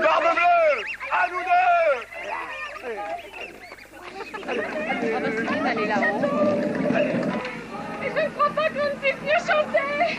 Barbe bleue, à nous deux. Ah bah c'est bien d'aller là-haut. Mais je ne crois pas qu'on ne puisse mieux chanter.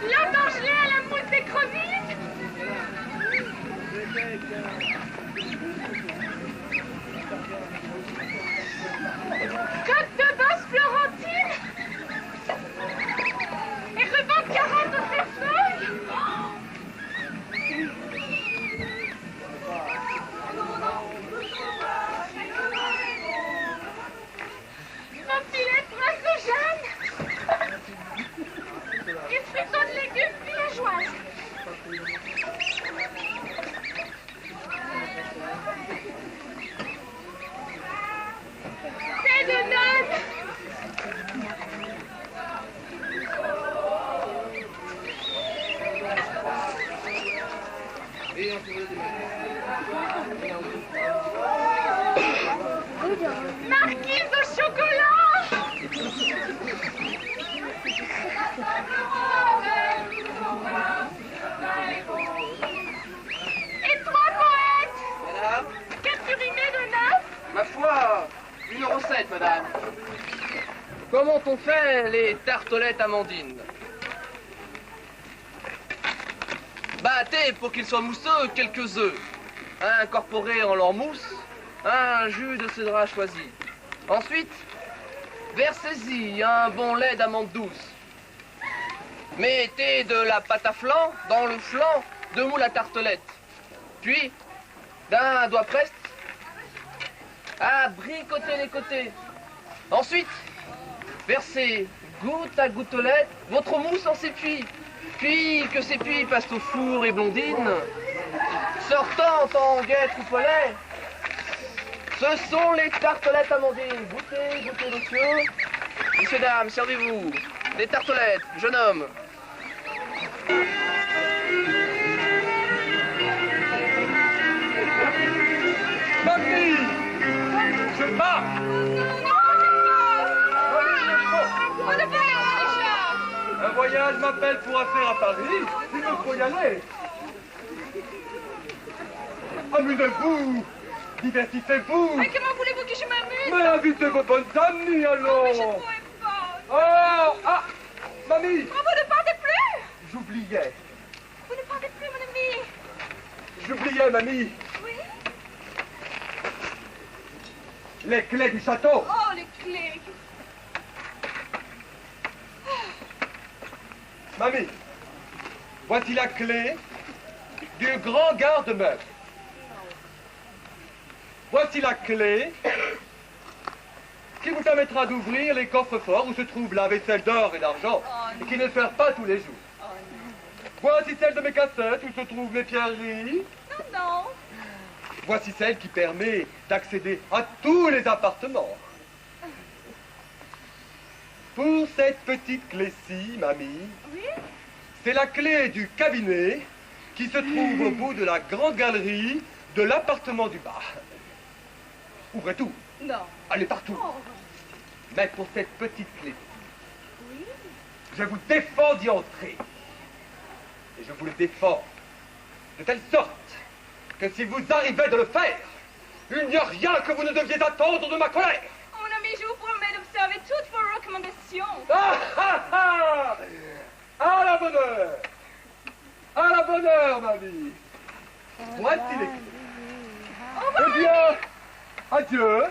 L'entends geler à la mousse des chroniques. Côte de bosse florentine. Et ruban de carottes aux feuilles. Mon filet de brasse de Jeanne. Et friton de légumes villageoises. C'est de nonne. Marquise au chocolat. Et trois poètes. Madame, Qu'as-tu rimé de neuf? ma foi, 1,07 €, madame. Comment on fait les tartelettes amandines? Battez pour qu'ils soient mousseux quelques œufs. Incorporez en leur mousse un jus de cédrat choisi. Ensuite, versez-y un bon lait d'amande douce. Mettez de la pâte à flan dans le flanc de moule à tartelette. Puis, d'un doigt preste, abricotez les côtés. Ensuite, versez goutte à gouttelette votre mousse en s'épuis. Puis que ces puits passent au four et blondine, sortant en guêtre ou pollet, ce sont les tartelettes amandines. Goûtez, goûtez, messieurs. Messieurs, dames, servez-vous. Des tartelettes, jeune homme. Mamie, je pars. On ne peut pas déjà. Un voyage m'appelle pour affaire à Paris. Il me faut y aller. Amusez-vous. Divertissez-vous. Mais comment voulez-vous que je m'amuse? Mais invitez vos bonnes amies alors. Mais je ne pourrais pas. Oh, ah, mamie, Oh, vous ne partez plus? j'oubliais. Vous ne partez plus, mon ami. J'oubliais, mamie. Oui? Les clés du château. Oh, les clés. Mamie, voici la clé du grand garde-meuble. Voici la clé qui vous permettra d'ouvrir les coffres-forts où se trouve la vaisselle d'or et d'argent et qui ne sert pas tous les jours. Voici celle de mes cassettes où se trouvent mes pierreries. Non, non. Voici celle qui permet d'accéder à tous les appartements. Pour cette petite clé-ci, mamie, Oui? c'est la clé du cabinet qui se trouve au bout de la grande galerie de l'appartement du bas. Ouvrez tout, Non. allez partout. Oh. Mais pour cette petite clé, Oui? je vous défends d'y entrer. Et je vous le défends de telle sorte que si vous arrivez de le faire, il n'y a rien que vous ne deviez attendre de ma colère. Mon ami, je vous promets d'observer toutes vos recommandations. Ah, ah, ah. À la bonne heure. À la bonne heure, mamie. Voici les clés. Au revoir, Eh bien, adieu.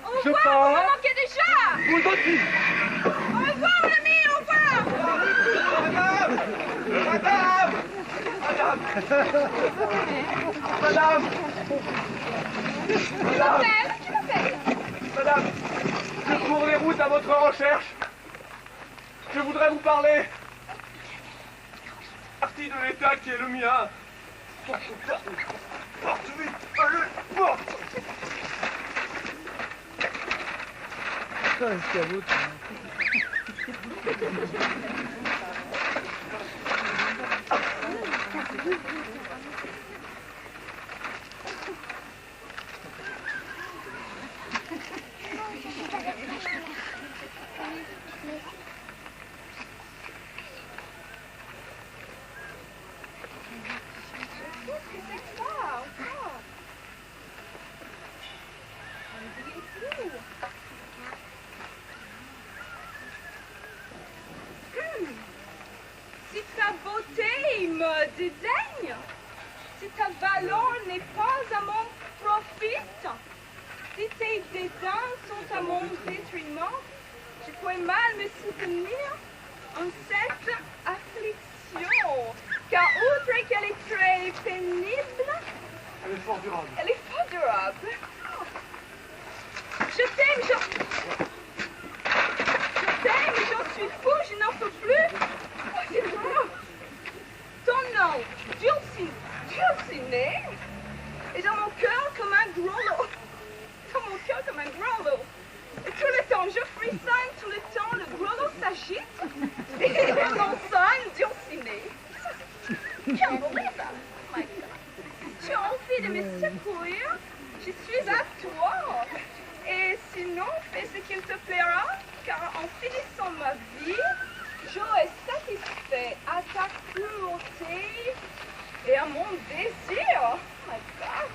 Au Je revoir, pars. vous me manquez déjà. Vous aussi. Au revoir, mon ami, au revoir. Madame. Madame. Madame. Qui m'appelle? Madame, je cours les routes à votre recherche. Je voudrais vous parler. Partie de l'État qui est le mien. Porte vite, allez, porte. me dédaigne. Si ta valeur n'est pas à mon profit, si tes dédains sont à mon détriment, je pourrais mal me soutenir en cette affliction. Car outre qu'elle est très pénible, Elle est fort durable. elle est fort durable. Je t'aime, j'en suis fou, je n'en peux plus. Oh, c'est vrai. Ton nom, Dulcinée, est dans mon cœur comme un grelot. Dans mon cœur comme un grelot. Et tout le temps, je frissonne, tout le temps, le grelot s'agite. Et mon son, Dulcinée. Can't believe that. Oh my God. Tu as envie de me secourir? Je suis à toi. Et sinon, fais ce qu'il te plaira, car en finissant ma vie, j'aurai satisfait à ta cruauté et à mon désir. Oh my God.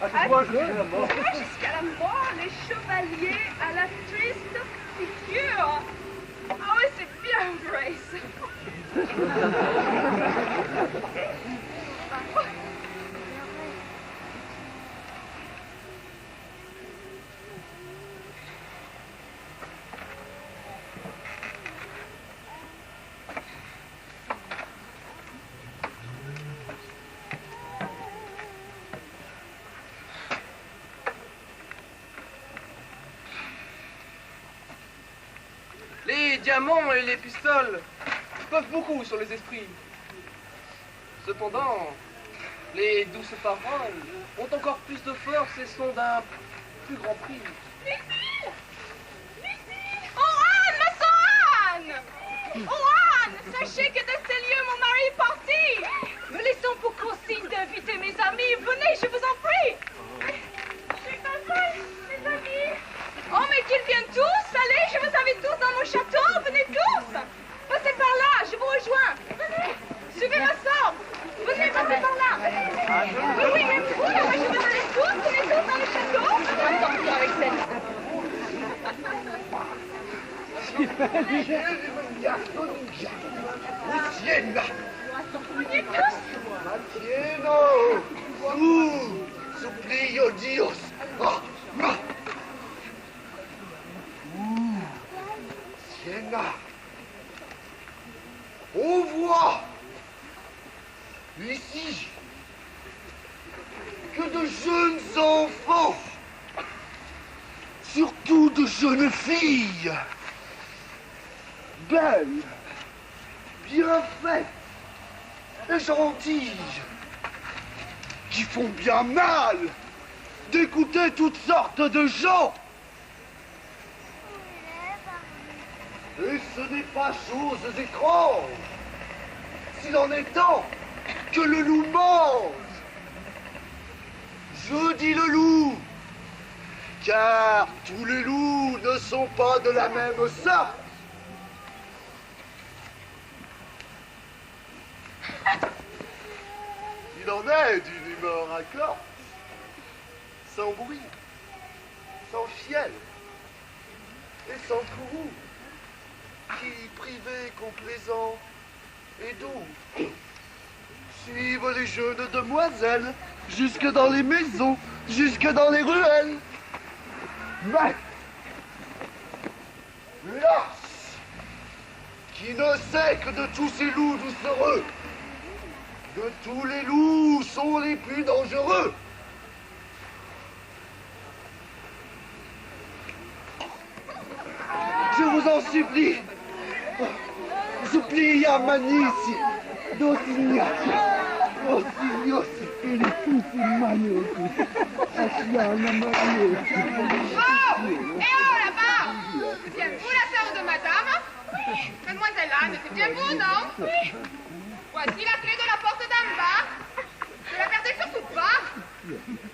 À toi, jusqu'à la mort. Moi, jusqu'à la mort, les chevaliers à la triste figure. Ah oui, c'est bien, Grace. Les diamants et les pistoles peuvent beaucoup sur les esprits. Cependant, les douces paroles ont encore plus de force et sont d'un plus grand prix. Lucie! Lucie! Oh Anne, ma sœur Anne! Oh Anne, sachez que de ces lieux, mon mari est parti! Me laissons pour consigne d'inviter mes amis. Venez, je vous en prie! J'ai pas fait, mes amis! Oh, mais qu'ils viennent tous! Allez, je vous invite tous dans mon château! Venez tous! Passez par là, je vous rejoins! Venez! Suivez ma sœur! Venez, passez par là! Oui, oui, même vous, là, moi je vous invite tous! Venez tous dans le château! Attention avec cette... Venez tous! Matieno, supplio Dios. Sienna, on voit ici que de jeunes enfants, surtout de jeunes filles, belles, bien faites et gentilles, qui font bien mal d'écouter toutes sortes de gens. Et ce n'est pas chose étrange, s'il en est temps que le loup mange. Je dis le loup, car tous les loups ne sont pas de la même sorte. Il en est d'une humeur accorte, sans bruit, sans fiel et sans courroux, qui, privé, complaisant et doux, suivent les jeunes demoiselles jusque dans les maisons, jusque dans les ruelles. Mais l'as, qui ne sait que de tous ces loups doucereux, de tous les loups sont les plus dangereux. Je vous en supplie, supplia Manici, Dosinia, Osignos, Felicis, Maniosi, Asiana Mario. Oh! Et oh là-bas! C'est bien vous la sœur de madame? Oui. Mademoiselle Anne, c'est bien vous, non? Oui. Voici la clé de la porte d'en bas. Ne la perdez surtout pas.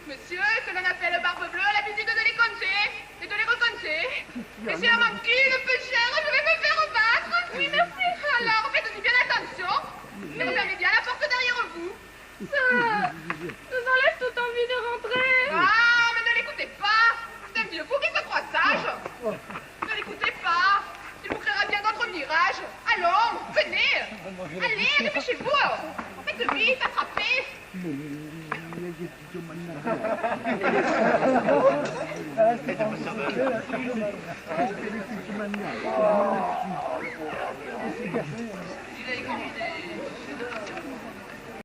Monsieur, cela appelle Barbe Bleue l'habitude de les compter et de les recompter. Et si la manquille le peu cher, je vais me faire battre. Oui, merci. Alors, faites-y bien attention. Et vous fermez bien la porte derrière vous. Ça nous enlève toute envie de rentrer. Ah, mais ne l'écoutez pas. C'est un vieux fou qui se croit sage. Ne l'écoutez pas. Il vous créera bien d'autres mirages. Allons, venez. Allez, dépêchez-vous. Mais Il a écrit